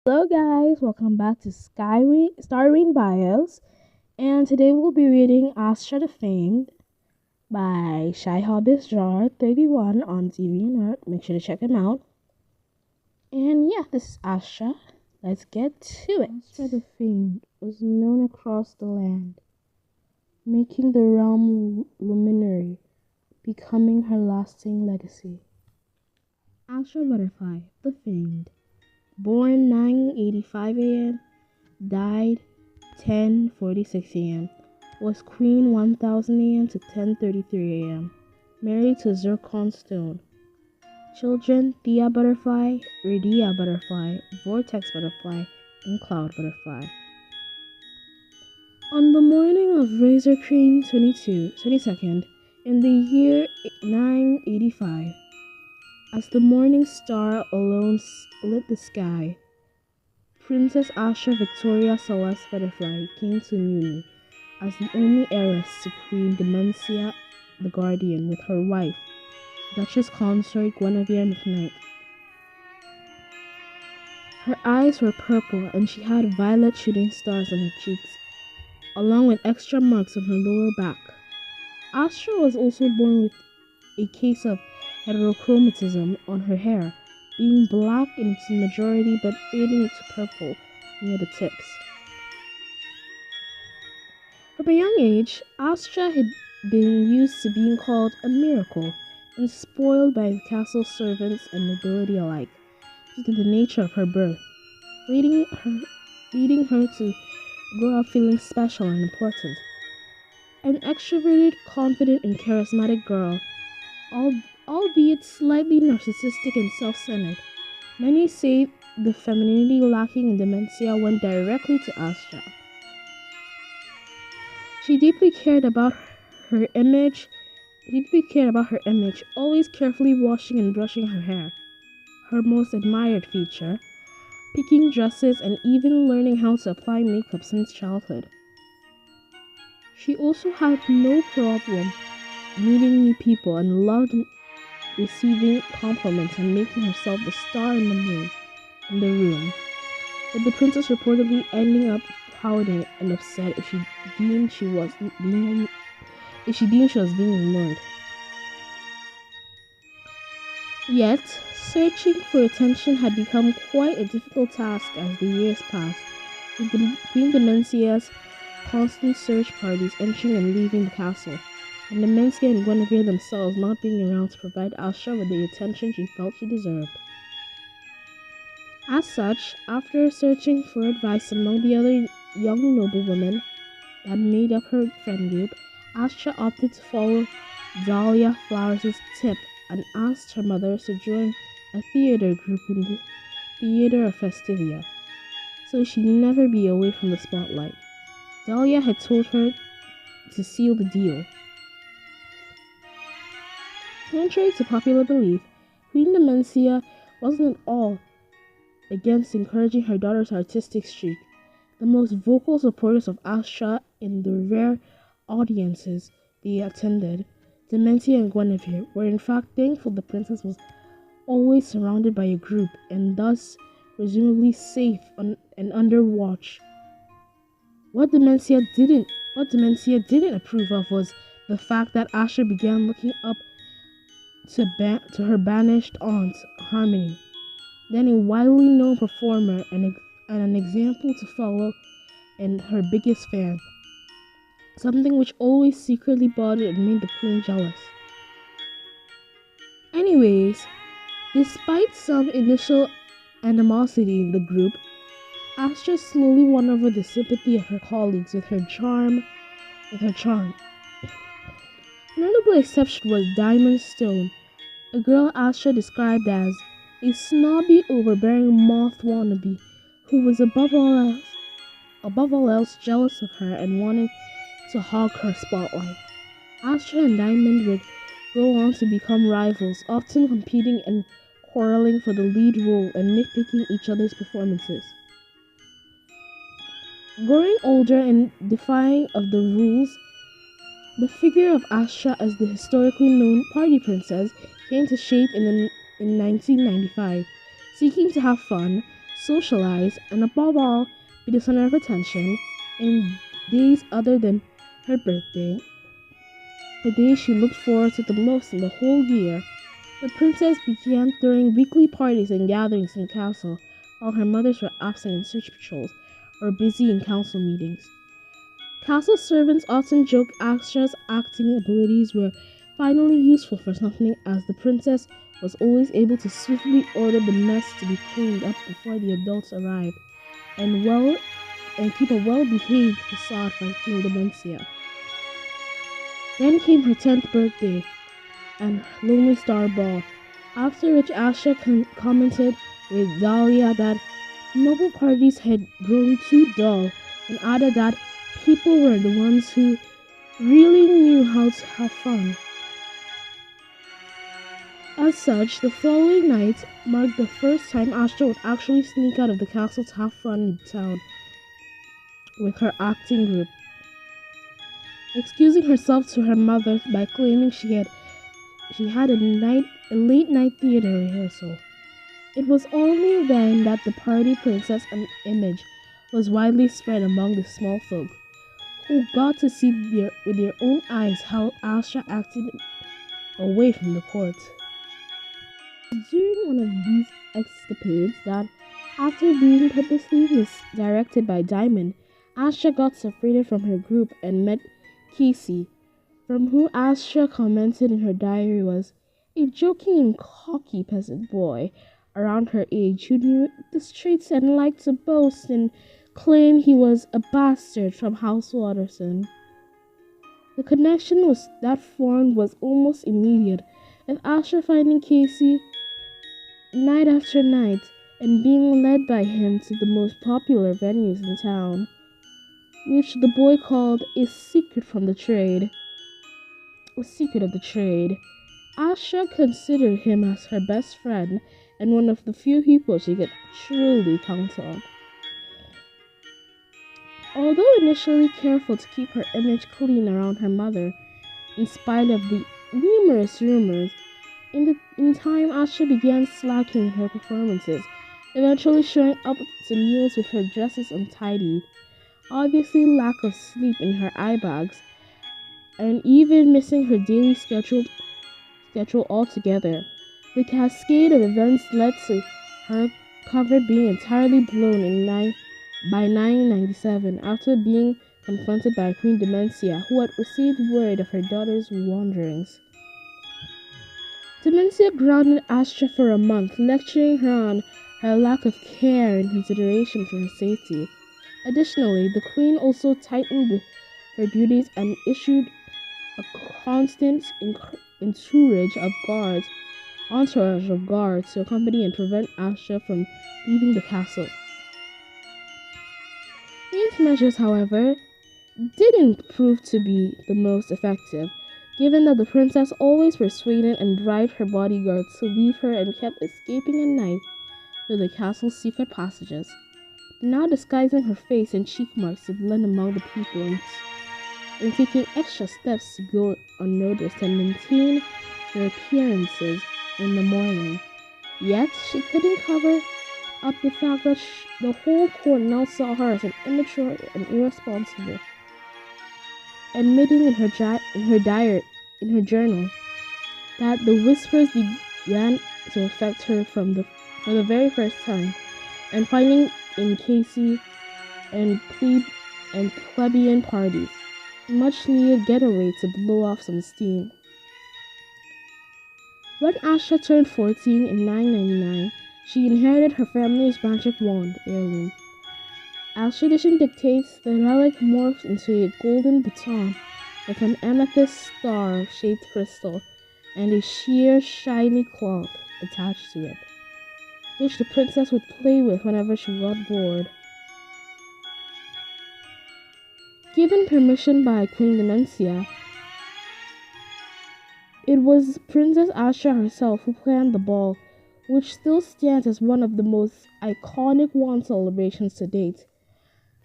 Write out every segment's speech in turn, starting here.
Hello guys, welcome back to Starwynne Bios, and today we'll be reading Astra the Famed by Shyhobbyistdrawer31 on TV and Art. Make sure to check him out. And yeah, this is Astra. Let's get to it. Astra the Famed was known across the land, making the realm luminary, becoming her lasting legacy. Astra Butterfly, the Famed. Born 9:85 a.m., died 10:46 a.m., was Queen 1000 a.m. to 10:33 a.m., married to Zircon Stone. Children Thea Butterfly, Iridia Butterfly, Vortex Butterfly, and Cloud Butterfly. On the morning of Razor Crane 22nd, in the year 985, as the morning star alone lit the sky, Princess Astra Victoria Celeste Butterfly came to Muni as the only heiress to Queen Dementia the Guardian with her wife, Duchess Consort Guinevere McKnight. Her eyes were purple and she had violet shooting stars on her cheeks, along with extra marks on her lower back. Astra was also born with a case of heterochromatism on her hair, being black in its majority but fading to purple near the tips. From a young age, Astra had been used to being called a miracle and spoiled by the castle servants and nobility alike due to the nature of her birth, leading her to grow up feeling special and important. An extroverted, confident, and charismatic girl, albeit slightly narcissistic and self-centered. Many say the femininity lacking in Dementia went directly to Astra. She deeply cared about her image, always carefully washing and brushing her hair, her most admired feature, picking dresses and even learning how to apply makeup since childhood. She also had no problem meeting new people and loved receiving compliments and making herself the star in the room, with the princess reportedly ending up pouting and upset if she deemed she was being ignored. Yet, searching for attention had become quite a difficult task as the years passed, with Queen Dementia's constant search parties entering and leaving the castle, and Dementia and Guinevere themselves not being around to provide Astra with the attention she felt she deserved. As such, after searching for advice among the other young noblewomen that made up her friend group, Astra opted to follow Dahlia Flowers' tip and asked her mother to join a theater group in the Theater of Festivia, so she'd never be away from the spotlight. Dahlia had told her to seal the deal. Contrary to popular belief, Queen Dementia wasn't at all against encouraging her daughter's artistic streak. The most vocal supporters of Astra in the rare audiences they attended, Dementia and Guinevere, were in fact thankful the princess was always surrounded by a group and thus presumably safe and under watch. What Dementia didn't approve of was the fact that Astra began looking up to her banished aunt, Harmony, then a widely known performer and an example to follow and her biggest fan, something which always secretly bothered and made the queen jealous. Anyways, despite some initial animosity in the group, Astra slowly won over the sympathy of her colleagues with her charm. A notable exception was Diamond Stone, a girl Astra described as a snobby, overbearing moth wannabe who was above all else jealous of her and wanted to hog her spotlight. Astra and Diamond would go on to become rivals, often competing and quarreling for the lead role and nitpicking each other's performances. Growing older and defying of the rules, the figure of Astra as the historically known party princess came to shape in 1995. Seeking to have fun, socialize, and above all, be the center of attention in days other than her birthday, the day she looked forward to the most in the whole year. The princess began throwing weekly parties and gatherings in the castle, while her mothers were absent in search patrols or busy in council meetings. Castle servants often joked Astra's acting abilities were finally useful for something, as the princess was always able to swiftly order the mess to be cleaned up before the adults arrived, and keep a well-behaved facade for Queen Dementia. Then came her 10th birthday and Lonely Star Ball, after which Astra commented with Dahlia that noble parties had grown too dull, and added that people were the ones who really knew how to have fun. As such, the following night marked the first time Astra would actually sneak out of the castle to have fun in town with her acting group, excusing herself to her mother by claiming she had a late night theater rehearsal. It was only then that the party princess image was widely spread among the small folk, who got to see with their own eyes how Astra acted away from the court. During one of these escapades that, after being purposely misdirected by Diamond, Astra got separated from her group and met Casey, from whom Astra commented in her diary was a joking and cocky peasant boy around her age who knew the streets and liked to boast and claim he was a bastard from House Watterson. The connection that formed was almost immediate, and Astra finding Casey night after night and being led by him to the most popular venues in town, which the boy called a secret of the trade. Astra considered him as her best friend and one of the few people she could truly count on. Although initially careful to keep her image clean around her mother, in spite of the numerous rumors, in time Astra began slacking her performances, eventually showing up to meals with her dresses untidy, obviously lack of sleep in her eye bags, and even missing her daily schedule altogether. The cascade of events led to her cover being entirely blown by 997, after being confronted by Queen Dementia, who had received word of her daughter's wanderings. Dementia grounded Astra for a month, lecturing her on her lack of care and consideration for her safety. Additionally, the Queen also tightened her duties and issued a constant entourage of guards to accompany and prevent Astra from leaving the castle. These measures, however, didn't prove to be the most effective, given that the princess always persuaded and bribed her bodyguards to leave her and kept escaping at night through the castle's secret passages, now disguising her face and cheek marks to blend among the people and taking extra steps to go unnoticed and maintain their appearances in the morning. Yet, she couldn't cover up the fact that the whole court now saw her as an immature and irresponsible, admitting in her journal that the whispers began to affect her for the very first time, and finding in Casey and plebeian parties much needed getaway to blow off some steam. When Astra turned 14 in 999, she inherited her family's magic wand heirloom. As tradition dictates, the relic morphed into a golden baton with an amethyst star-shaped crystal and a sheer, shiny cloth attached to it, which the princess would play with whenever she got bored. Given permission by Queen Dementia, it was Princess Astra herself who planned the ball, which still stands as one of the most iconic wand celebrations to date.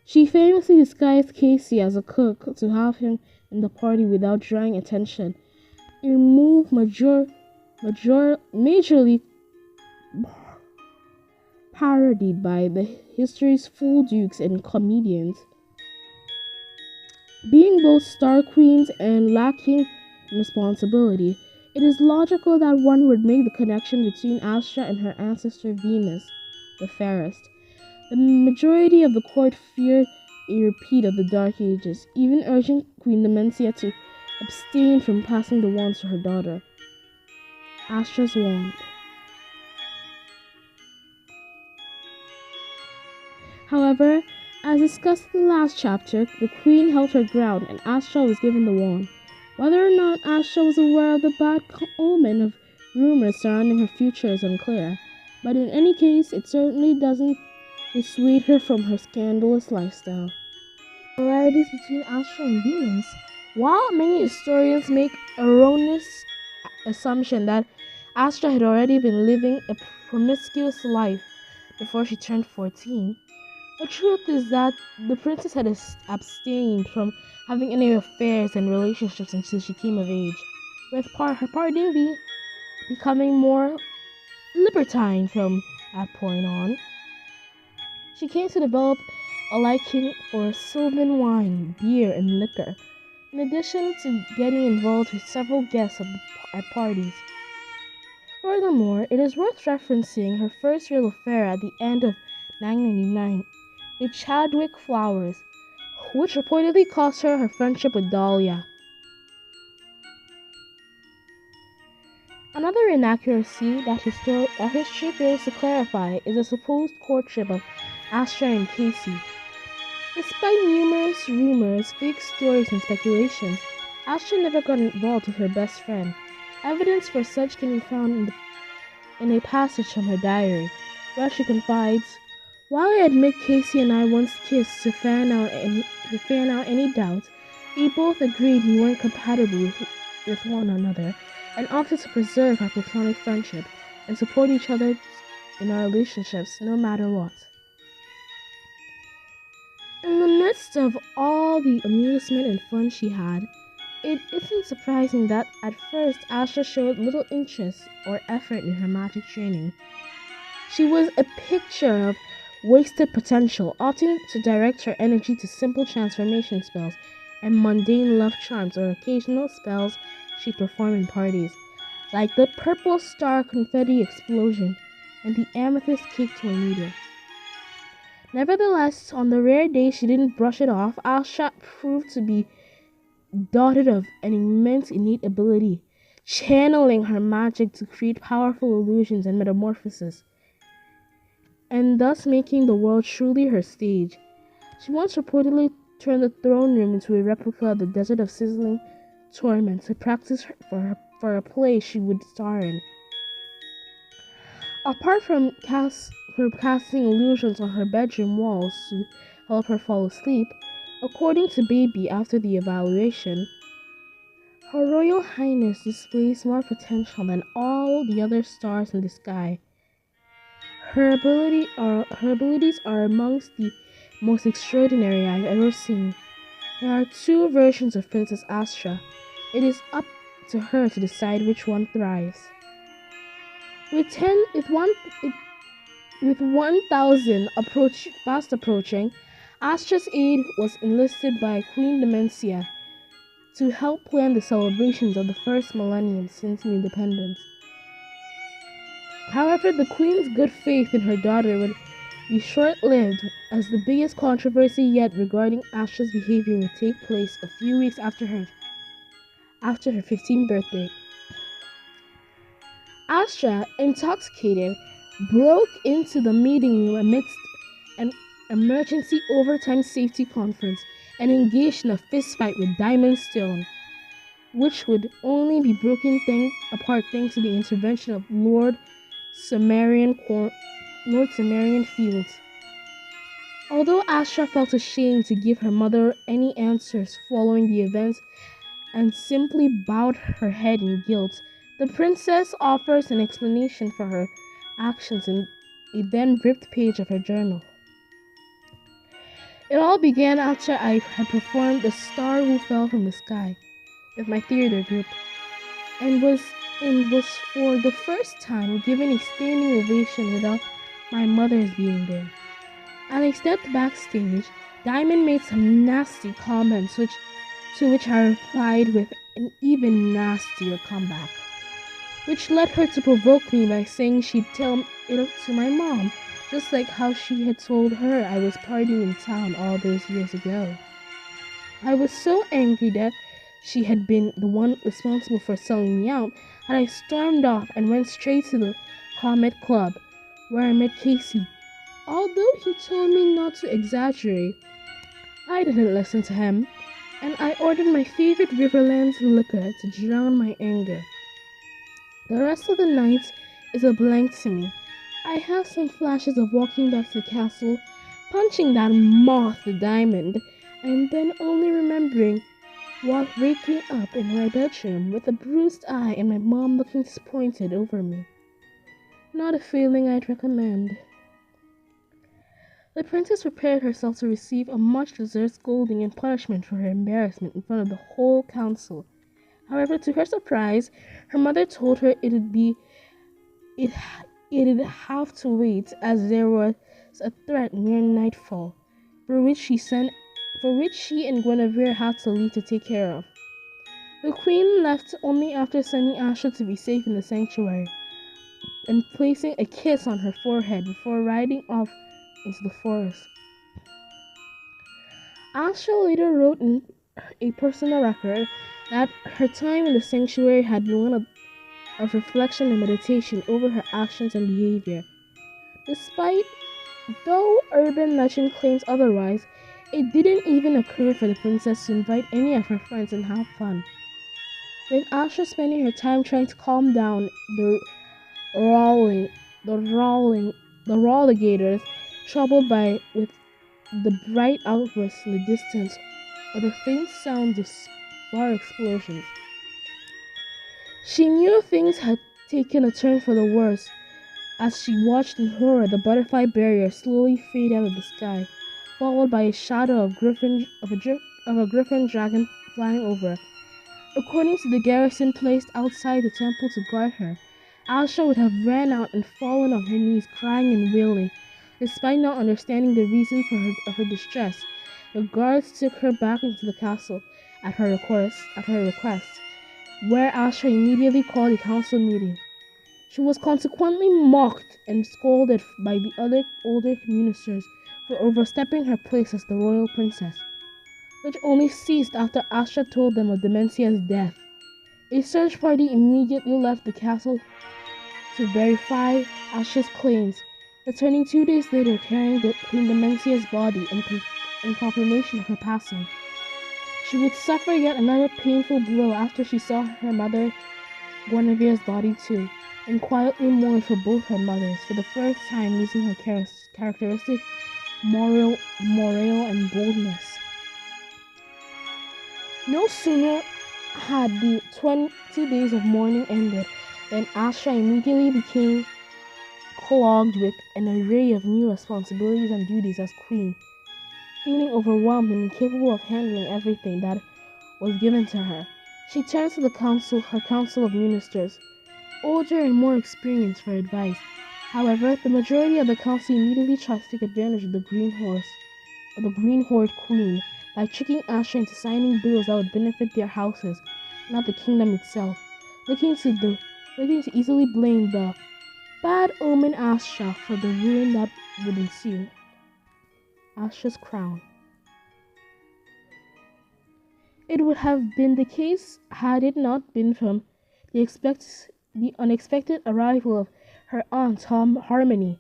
She famously disguised Casey as a cook to have him in the party without drawing attention, a move majorly parodied by the history's full dukes and comedians. Being both star queens and lacking responsibility, it is logical that one would make the connection between Astra and her ancestor Venus, the fairest. The majority of the court feared a repeat of the Dark Ages, even urging Queen Dementia to abstain from passing the wand to her daughter. Astra's wand. However, as discussed in the last chapter, the queen held her ground and Astra was given the wand. Whether or not Astra was aware of the bad omen of rumors surrounding her future is unclear, but in any case, it certainly doesn't dissuade her from her scandalous lifestyle. Similarities between Astra and Venus. While many historians make erroneous assumption that Astra had already been living a promiscuous life before she turned 14, the truth is that the princess had abstained from having any affairs and relationships until she came of age, with her partying becoming more libertine from that point on. She came to develop a liking for Sylvan wine, beer, and liquor, in addition to getting involved with several guests at parties. Furthermore, it is worth referencing her first real affair at the end of 999 with Chadwick Flowers, which reportedly cost her her friendship with Dahlia. Another inaccuracy that history fails to clarify is the supposed courtship of Astra and Casey. Despite numerous rumors, fake stories, and speculations, Astra never got involved with her best friend. Evidence for such can be found in a passage from her diary, where she confides, "While I admit Casey and I once kissed to fan out any doubts, we both agreed we weren't compatible with one another and opted to preserve our platonic friendship and support each other in our relationships no matter what." In the midst of all the amusement and fun she had, it isn't surprising that at first Astra showed little interest or effort in her magic training. She was a picture of wasted potential, opting to direct her energy to simple transformation spells and mundane love charms or occasional spells she performed in parties, like the purple star confetti explosion and the amethyst cake tornado. Nevertheless, on the rare day she didn't brush it off, Astra proved to be dotted of an immense innate ability, channeling her magic to create powerful illusions and metamorphoses, and thus making the world truly her stage. She once reportedly turned the throne room into a replica of the Desert of Sizzling Torment to practice for a play she would star in. Apart from casting illusions on her bedroom walls to help her fall asleep, according to Baby after the evaluation, Her Royal Highness displays more potential than all the other stars in the sky. Her abilities are amongst the most extraordinary I've ever seen. There are two versions of Princess Astra. It is up to her to decide which one thrives. With 1,000 fast approaching, Astra's aid was enlisted by Queen Dementia to help plan the celebrations of the first millennium since independence. However, the Queen's good faith in her daughter would be short-lived, as the biggest controversy yet regarding Astra's behavior would take place a few weeks after her 15th birthday. Astra, intoxicated, broke into the meeting room amidst an emergency overtime safety conference and engaged in a fistfight with Diamond Stone, which would only be broken apart thanks to the intervention of Lord Sumerian Fields. Although Astra felt ashamed to give her mother any answers following the events and simply bowed her head in guilt, the princess offers an explanation for her actions in a then ripped page of her journal. "It all began after I had performed The Star Who Fell from the Sky with my theater group, and was for the first time given a standing ovation without my mother's being there. As I stepped backstage, Diamond made some nasty comments to which I replied with an even nastier comeback, which led her to provoke me by saying she'd tell it to my mom, just like how she had told her I was partying in town all those years ago. I was so angry that she had been the one responsible for selling me out that I stormed off and went straight to the Comet Club, where I met Casey. Although he told me not to exaggerate, I didn't listen to him, and I ordered my favorite Riverlands liquor to drown my anger. The rest of the night is a blank to me. I have some flashes of walking back to the castle, punching that moth the diamond, and then only remembering while waking up in my bedroom with a bruised eye and my mom looking disappointed over me. Not a feeling I'd recommend. The princess prepared herself to receive a much-deserved scolding and punishment for her embarrassment in front of the whole council. However, to her surprise, her mother told her it'd have to wait as there was a threat near nightfall, for which she and Guinevere had to leave to take care of. The queen left only after sending Astra to be safe in the sanctuary and placing a kiss on her forehead before riding off into the forest. Astra later wrote in a personal record that her time in the sanctuary had been one of reflection and meditation over her actions and behavior. Though urban legend claims otherwise, it didn't even occur for the princess to invite any of her friends and have fun. With Astra spending her time trying to calm down the Rolligators, troubled with the bright outbursts in the distance or the faint sounds of spar explosions. She knew things had taken a turn for the worse as she watched in horror the butterfly barrier slowly fade out of the sky, followed by a shadow of a griffin dragon flying over. According to the garrison placed outside the temple to guard her, Astra would have ran out and fallen on her knees crying and wailing. Despite not understanding the reason of her distress, the guards took her back into the castle at her request, where Astra immediately called a council meeting. She was consequently mocked and scolded by the other older ministers for overstepping her place as the royal princess, which only ceased after Astra told them of Demencia's death. A search party immediately left the castle to verify Astra's claims, returning 2 days later carrying Queen Demencia's body in confirmation of her passing. She would suffer yet another painful blow after she saw her mother Guinevere's body too, and quietly mourned for both her mothers, for the first time losing her characteristic morale and boldness. No sooner had the 20 days of mourning ended than Astra immediately became clogged with an array of new responsibilities and duties as queen, feeling overwhelmed and incapable of handling everything that was given to her. She turned to her council of ministers, older and more experienced, for advice. However, the majority of the council immediately tried to take advantage of the Green Horde Queen by tricking Astra into signing bills that would benefit their houses, not the kingdom itself, looking to easily blame the bad omen Astra for the ruin that would ensue. Astra's crown. It would have been the case had it not been from the unexpected arrival of her aunt Harmony,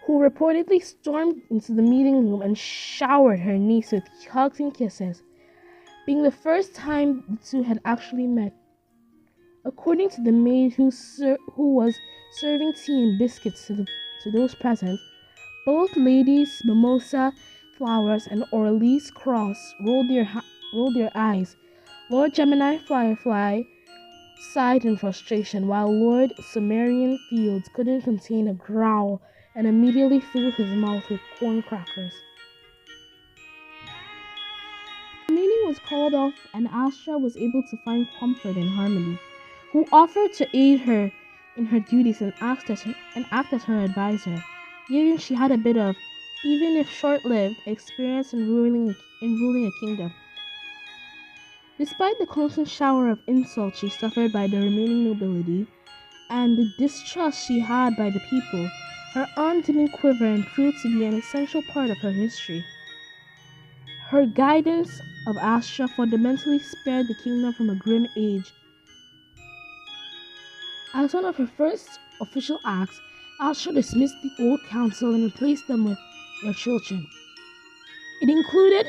who reportedly stormed into the meeting room and showered her niece with hugs and kisses, being the first time the two had actually met. According to the maid who was serving tea and biscuits to those present, both ladies, Mimosa, Flowers, and Orleans Cross rolled their eyes. Lord Gemini Firefly sighed in frustration, while Lord Sumerian Fields couldn't contain a growl and immediately filled his mouth with corn crackers. The meeting was called off, and Astra was able to find comfort in Harmony, who offered to aid her in her duties and act as her advisor. given she had a bit of, even if short-lived, experience in ruling a kingdom. Despite the constant shower of insults she suffered by the remaining nobility, and the distrust she had by the people, her aunt didn't quiver and proved to be an essential part of her history. Her guidance of Astra fundamentally spared the kingdom from a grim age. As one of her first official acts, Astra dismissed the old council and replaced them with their children. It included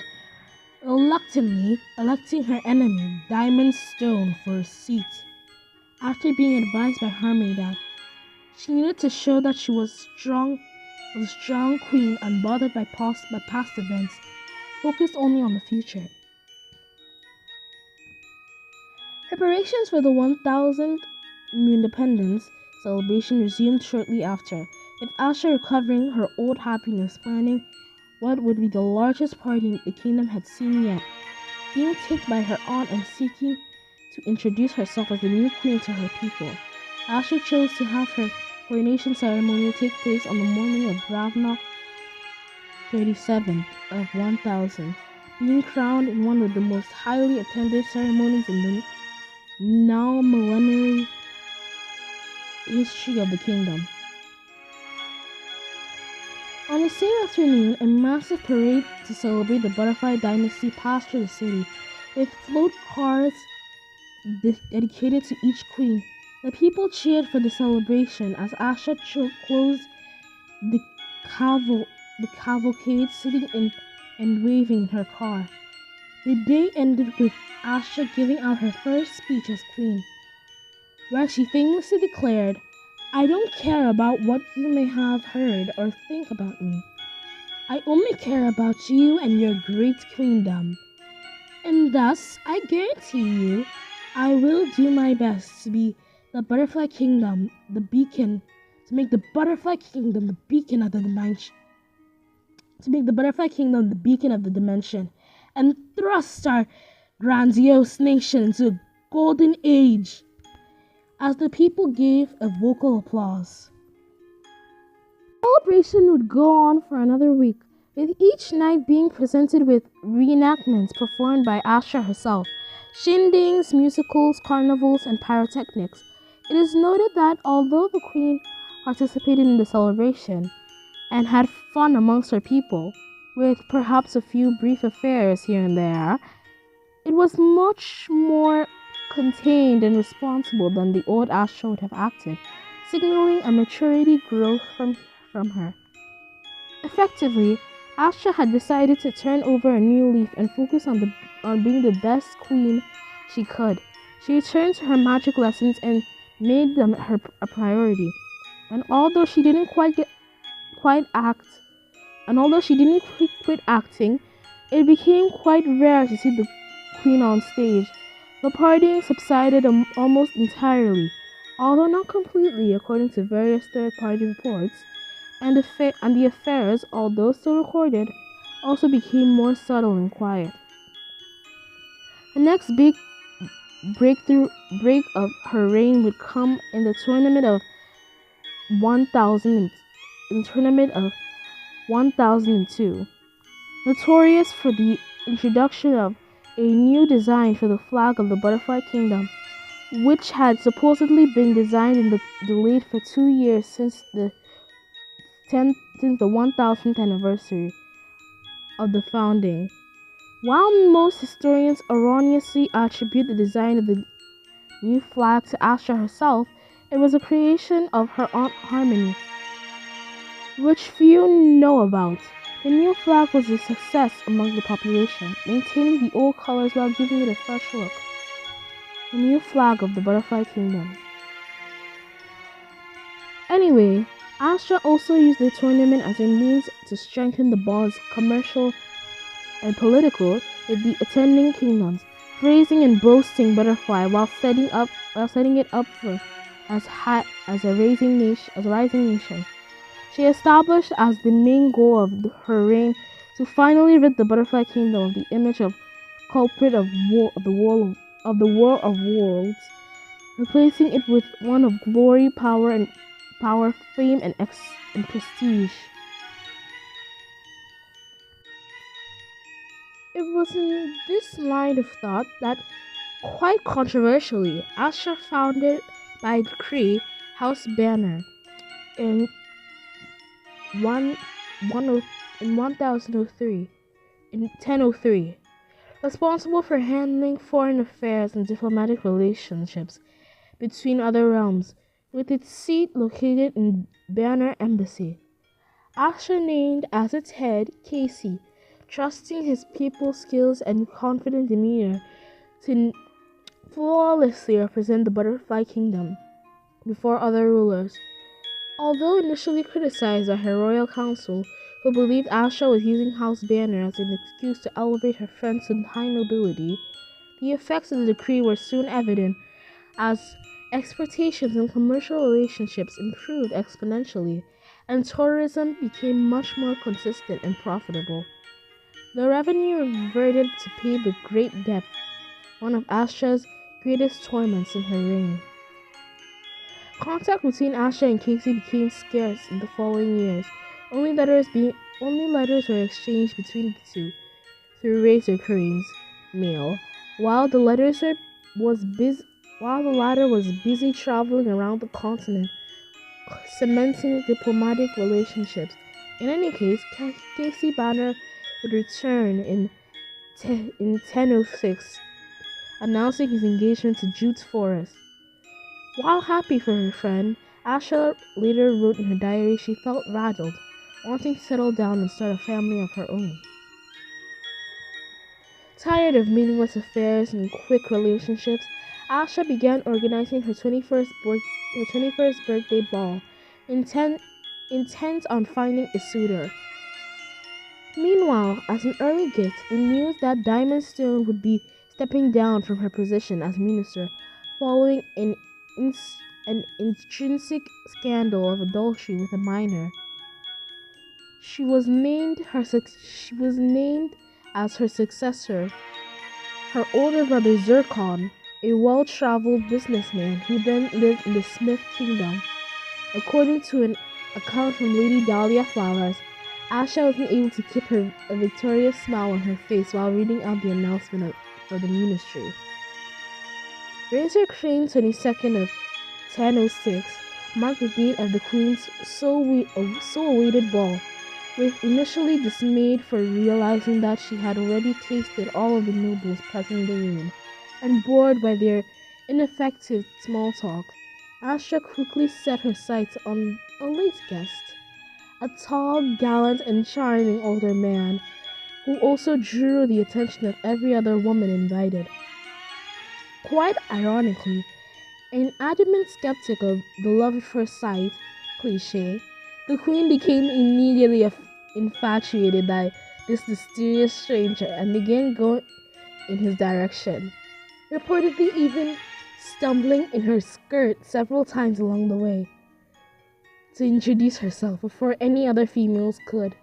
reluctantly electing her enemy, Diamond Stone, for a seat, after being advised by Harmony that she needed to show that she was a strong queen, unbothered by past events, focused only on the future. Preparations for the 1000th independence celebration resumed shortly after, with Astra recovering her old happiness, planning what would be the largest party the kingdom had seen yet, being tipped by her aunt and seeking to introduce herself as the new queen to her people. Astra chose to have her coronation ceremony take place on the morning of Ravna 37th of 1000, being crowned in one of the most highly attended ceremonies in the now millenary history of the kingdom. On the same afternoon, a massive parade to celebrate the Butterfly Dynasty passed through the city, with float cars dedicated to each queen. The people cheered for the celebration as Astra closed the cavalcade, sitting in and waving in her car. The day ended with Astra giving out her first speech as queen, where she famously declared, "I don't care about what you may have heard or think about me. I only care about you and your great queendom. And thus, I guarantee you, I will do my best to be the Butterfly Kingdom, the beacon, to make the Butterfly Kingdom the beacon of the dimension, and thrust our grandiose nation into a golden age," as the people gave a vocal applause. The celebration would go on for another week, with each night being presented with reenactments performed by Astra herself, shindigs, musicals, carnivals, and pyrotechnics. It is noted that although the queen participated in the celebration and had fun amongst her people, with perhaps a few brief affairs here and there, it was much more contained and responsible than the old Astra would have acted, signaling a maturity growth from her. Effectively, Astra had decided to turn over a new leaf and focus on being the best queen she could. She returned to her magic lessons and made them a priority. And although she didn't quit acting, it became quite rare to see the queen on stage. The partying subsided almost entirely, although not completely, according to various third-party reports, and the affairs, although still recorded, also became more subtle and quiet. The next big break of her reign would come in the tournament of 1002, notorious for the introduction of a new design for the flag of the Butterfly Kingdom, which had supposedly been designed and delayed for 2 years since the 1000th anniversary of the founding. While most historians erroneously attribute the design of the new flag to Astra herself, it was a creation of her aunt Harmony, which few know about. The new flag was a success among the population, maintaining the old colors while giving it a fresh look. The new flag of the Butterfly Kingdom. Anyway, Astra also used the tournament as a means to strengthen the bonds, commercial and political, with the attending kingdoms, praising and boasting Butterfly while setting it up as a rising nation. She established as the main goal of her reign to finally rid the Butterfly Kingdom of the image of culprit of the war of worlds, replacing it with one of glory, power, and power, fame, and prestige. It was in this line of thought that, quite controversially, Astra founded by decree House Banner in one, in 1003, in 1003, responsible for handling foreign affairs and diplomatic relationships between other realms, with its seat located in Banner Embassy. Astra named as its head Casey, trusting his people's skills and confident demeanor to flawlessly represent the Butterfly Kingdom before other rulers. Although initially criticized by her royal council, who believed Astra was using House Banner as an excuse to elevate her friends to high nobility, the effects of the decree were soon evident as exportations and commercial relationships improved exponentially, and tourism became much more consistent and profitable. The revenue reverted to pay the Great Debt, one of Astra's greatest torments in her reign. Contact between Astra and Casey became scarce in the following years. Only letters were exchanged between the two through Razor Crane's mail, while the latter was busy traveling around the continent, cementing diplomatic relationships. In any case, Casey Banner would return in 1006, announcing his engagement to Jute Forest. While happy for her friend, Astra later wrote in her diary she felt rattled, wanting to settle down and start a family of her own. Tired of meaningless affairs and quick relationships, Astra began organizing her 21st birthday ball, intent on finding a suitor. Meanwhile, as an early gift, the news that Diamond Stone would be stepping down from her position as minister following an intrinsic scandal of adultery with a minor. She was named as her successor her older brother Zircon, a well-traveled businessman who then lived in the Smith Kingdom. According to an account from Lady Dahlia Flowers, Asha wasn't able to keep a victorious smile on her face while reading out the announcement for the ministry. Razor Crane 22nd of 1006 marked the date of the Queen's so-awaited ball, with initially dismayed for realizing that she had already tasted all of the nobles present in the room, and bored by their ineffective small talk. Astra quickly set her sights on a late guest, a tall, gallant, and charming older man, who also drew the attention of every other woman invited. Quite ironically, an adamant skeptic of the love at first sight cliché, the Queen became immediately infatuated by this mysterious stranger and began going in his direction, reportedly even stumbling in her skirt several times along the way to introduce herself before any other females could.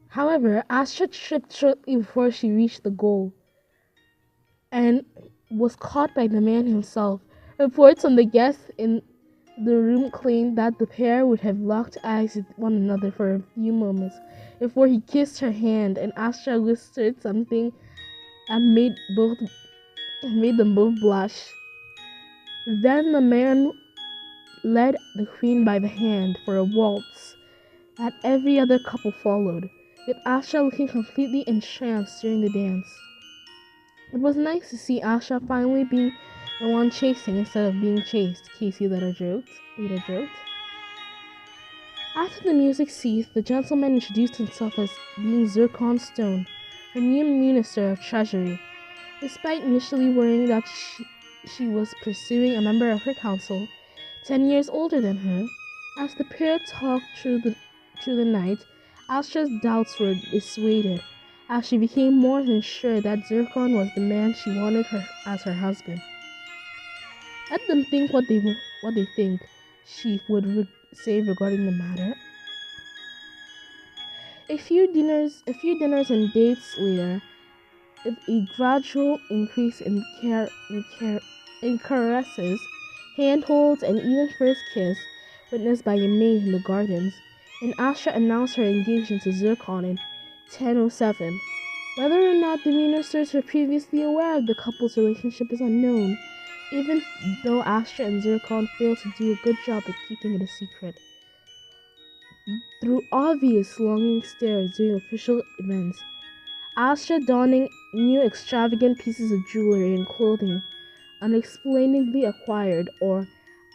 However, Astra tripped shortly before she reached the goal and was caught by the man himself. Reports on the guests in the room claimed that the pair would have locked eyes with one another for a few moments before he kissed her hand, and Astra whispered something and made them both blush. Then the man led the Queen by the hand for a waltz that every other couple followed, with Astra looking completely entranced during the dance. It was nice to see Astra finally being the one chasing instead of being chased, Casey later joked. After the music ceased, the gentleman introduced himself as being Zircon Stone, her new Minister of Treasury. Despite initially worrying that she was pursuing a member of her council, 10 years older than her, as the pair talked through the night, Astra's doubts were dissuaded, as she became more than sure that Zircon was the man she wanted as her husband. Let them think what they think, she would say regarding the matter. A few dinners and dates later, with a gradual increase in caresses, handholds, and even first kiss, witnessed by a maid in the gardens, and Astra announced her engagement to Zircon in 1007. Whether or not the ministers were previously aware of the couple's relationship is unknown, even though Astra and Zircon failed to do a good job at keeping it a secret. Through obvious longing stares during official events, Astra donning new extravagant pieces of jewelry and clothing unexplainably acquired, or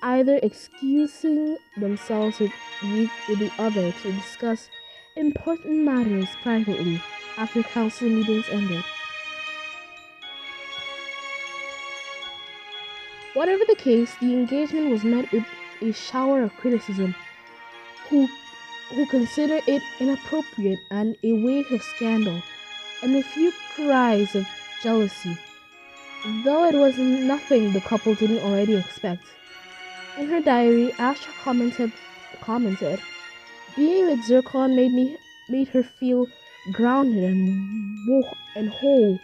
either excusing themselves with the other to discuss important matters privately after council meetings ended. Whatever the case, the engagement was met with a shower of criticism, who consider it inappropriate, and a wave of scandal, and a few cries of jealousy, though it was nothing the couple didn't already expect. In her diary, Astra commented, "Being with Zircon made her feel grounded and whole,"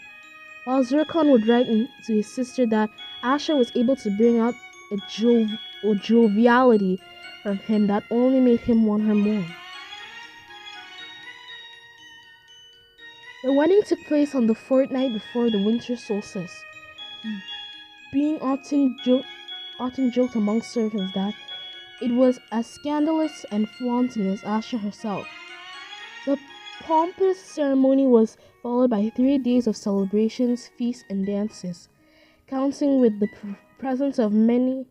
while Zircon would write to his sister that Astra was able to bring out a joviality from him that only made him want her more. The wedding took place on the fortnight before the winter solstice, being often joked among servants that it was as scandalous and flaunting as Astra herself. The pompous ceremony was followed by 3 days of celebrations, feasts, and dances, counting with the presence of many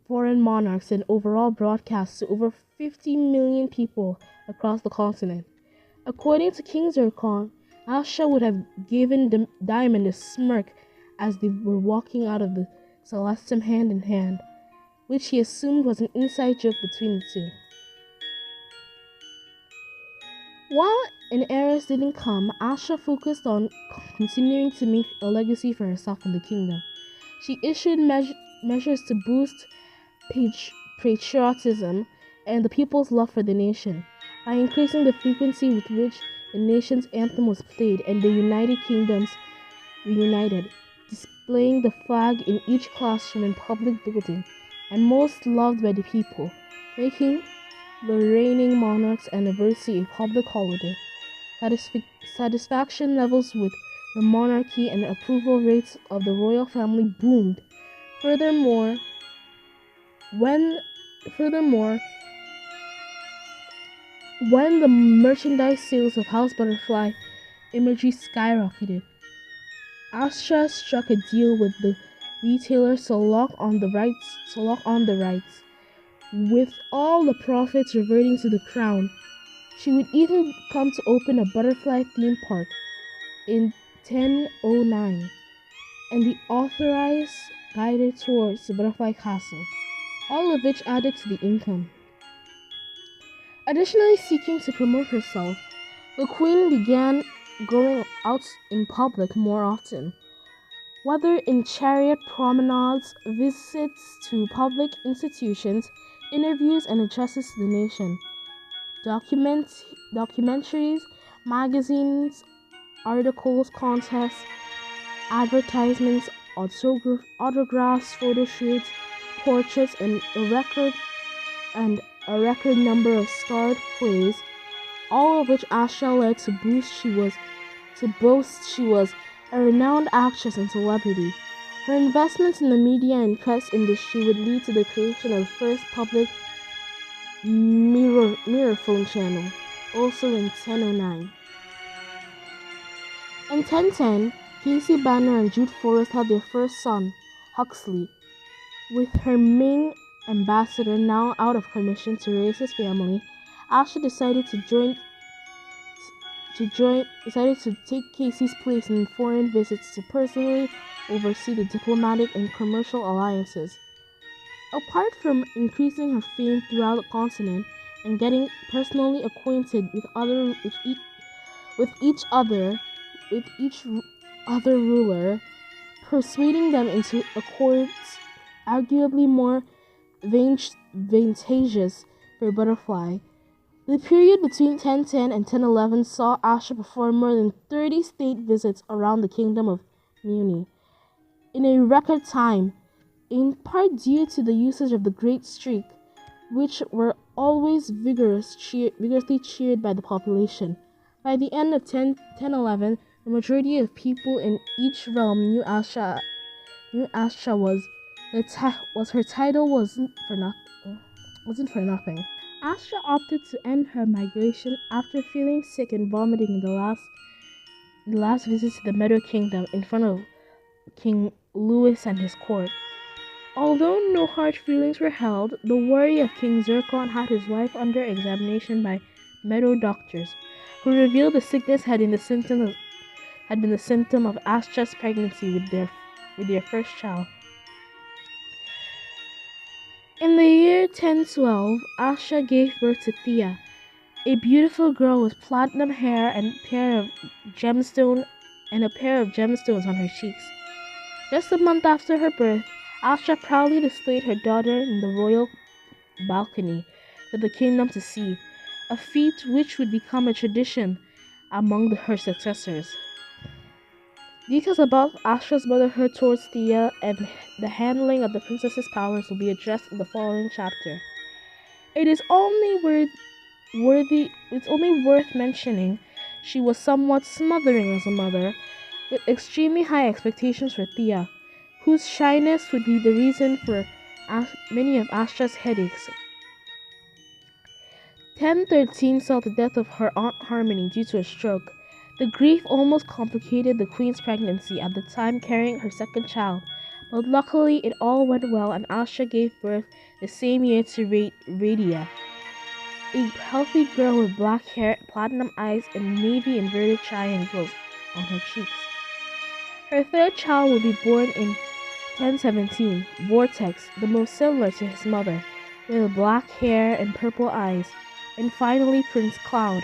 foreign monarchs and overall broadcasts to over 50 million people across the continent. According to King Zircon, Astra would have given Diamond a smirk as they were walking out of the Celestum hand in hand, which he assumed was an inside joke between the two. While an heiress didn't come, Astra focused on continuing to make a legacy for herself in the kingdom. She issued measures to boost patriotism and the people's love for the nation by increasing the frequency with which the nation's anthem was played and the United Kingdoms reunited, displaying the flag in each classroom and public building, and most loved by the people, making the reigning monarch's anniversary a public holiday. Satisfaction levels with the monarchy and approval rates of the royal family boomed. Furthermore, when the merchandise sales of House Butterfly imagery skyrocketed, Astra struck a deal with the retailers to lock on the rights, with all the profits reverting to the crown. She would even come to open a butterfly theme park in 1009, and the authorized guided tours to Butterfly Castle, all of which added to the income. Additionally, seeking to promote herself, the Queen began going out in public more often, whether in chariot promenades, visits to public institutions, interviews and addresses to the nation. Documentaries, magazines, articles, contests, advertisements, autographs, photo shoots, portraits, and a record number of starred plays, all of which Astra led to boast she was a renowned actress and celebrity. Her investments in the media and press industry would lead to the creation of the first public mirror phone channel, also in 1009. In 1010, Casey Banner and Jude Forrest had their first son, Huxley. With her main ambassador now out of commission to raise his family, Astra decided to take Casey's place in foreign visits to personally oversee the diplomatic and commercial alliances. Apart from increasing her fame throughout the continent and getting personally acquainted with each other ruler, persuading them into accords arguably more advantageous for Butterfly. The period between 1010 and 1011 saw Astra perform more than 30 state visits around the Kingdom of Muni in a record time, in part due to the usage of the Great Streak, which were always vigorously cheered by the population. By the end of 1011, the majority of people in each realm knew Astra was her title wasn't for nothing. Astra opted to end her migration after feeling sick and vomiting in the last visit to the Meadow Kingdom in front of King Louis and his court. Although no hard feelings were held, the worry of King Zircon had his wife under examination by Meadow doctors, who revealed the sickness had been the symptom of Astra's pregnancy with their first child. In the year 1012, Astra gave birth to Thea, a beautiful girl with platinum hair and a pair of gemstones on her cheeks. Just a month after her birth, Astra proudly displayed her daughter in the royal balcony for the kingdom to see, a feat which would become a tradition among her successors. Details about Astra's motherhood towards Thea and the handling of the princess's powers will be addressed in the following chapter. It's only worth mentioning she was somewhat smothering as a mother, with extremely high expectations for Thea, whose shyness would be the reason for many of Astra's headaches. 1013 saw the death of her Aunt Harmony due to a stroke. The grief almost complicated the queen's pregnancy at the time carrying her second child, but luckily it all went well and Astra gave birth the same year to Radia, a healthy girl with black hair, platinum eyes, and navy inverted triangles on her cheeks. Her third child would be born in 1017, Vortex, the most similar to his mother, with black hair and purple eyes, and finally Prince Cloud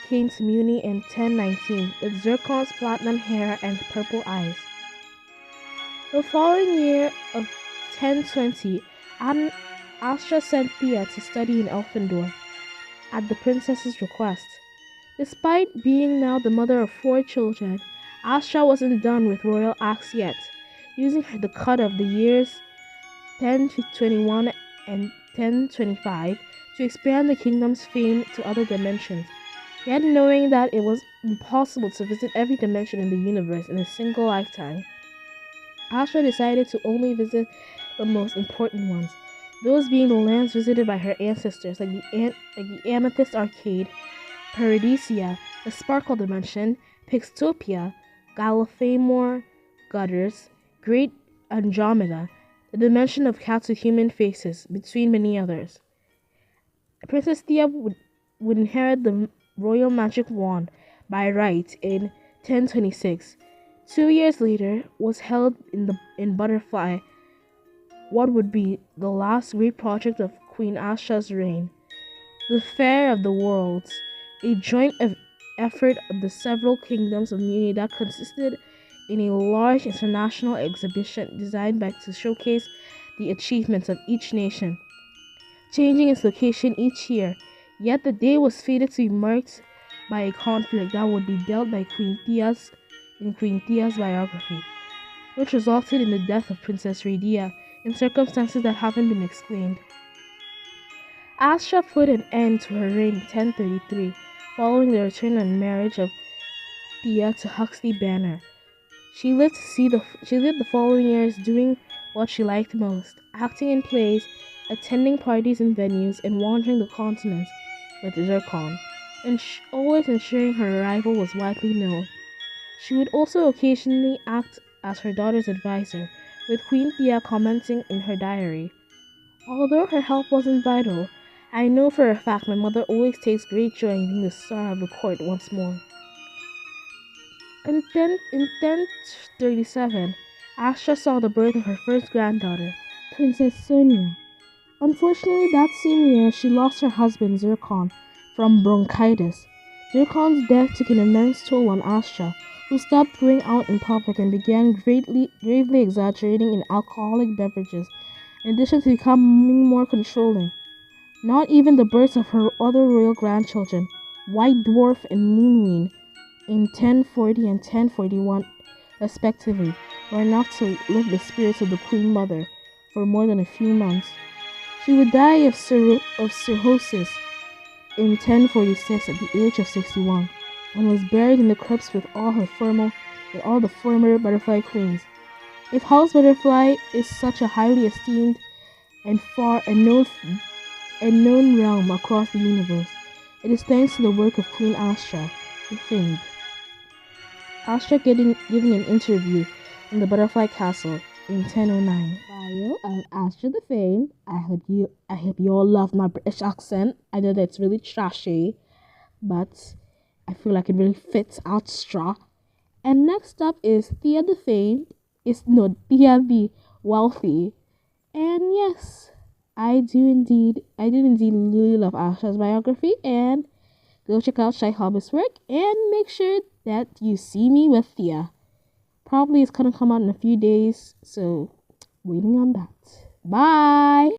came to Muni in 1019 with Zircon's platinum hair and purple eyes. The following year of 1020, Astra sent Thea to study in Elfindor at the princess's request. Despite being now the mother of 4 children, Astra wasn't done with royal acts yet, using the cut of the years 1021 and 1025 to expand the kingdom's fame to other dimensions. Yet knowing that it was impossible to visit every dimension in the universe in a single lifetime, Astra decided to only visit the most important ones, those being the lands visited by her ancestors like the Amethyst Arcade, Paradisia, the Sparkle Dimension, Pixtopia, Gallifamor, Gutters, Great Andromeda, the dimension of cats with human faces, between many others. Princess Thea would inherit the royal magic wand by right in 1026. 2 years later was held in Butterfly what would be the last great project of Queen Astra's reign, the Fair of the Worlds, a joint effort of the several kingdoms of Muni that consisted in a large international exhibition designed to showcase the achievements of each nation, changing its location each year. Yet the day was fated to be marked by a conflict that would be dealt by Queen Thea's biography, which resulted in the death of Princess Radia in circumstances that haven't been explained. Astra put an end to her reign in 1033, following the return and marriage of Thea to Huxley Banner. She lived the following years doing what she liked most, acting in plays, attending parties and venues, and wandering the continent with Zircon, and always ensuring her arrival was widely known. She would also occasionally act as her daughter's advisor, with Queen Thea commenting in her diary, "Although her health wasn't vital, I know for a fact my mother always takes great joy in being the star of the court once more." In 1037, Astra saw the birth of her first granddaughter, Princess Sonia. Unfortunately, that same year, she lost her husband Zircon from bronchitis. Zircon's death took an immense toll on Astra, who stopped going out in public and began gravely exaggerating in alcoholic beverages, in addition to becoming more controlling. Not even the births of her other royal grandchildren, White Dwarf and Moonween, in 1040 and 1041 respectively, were enough to lift the spirits of the Queen Mother for more than a few months. She would die of cirrhosis in 1046 at the age of 61, and was buried in the crypts with all the former butterfly queens. If House Butterfly is such a highly esteemed and known realm across the universe, it is thanks to the work of Queen Astra, the famed. Astra giving an interview in the Butterfly Castle in 1009. Bio of Astra the Famed. I hope you all love my British accent. I know that it's really trashy, but I feel like it really fits Astra. And next up is Thea the Famed. Thea the Wealthy. And yes, I did indeed really love Astra's biography, and go check out Shyhobbyist's work and make sure that you see me with Thea. Probably it's gonna come out in a few days, so waiting on that. Bye!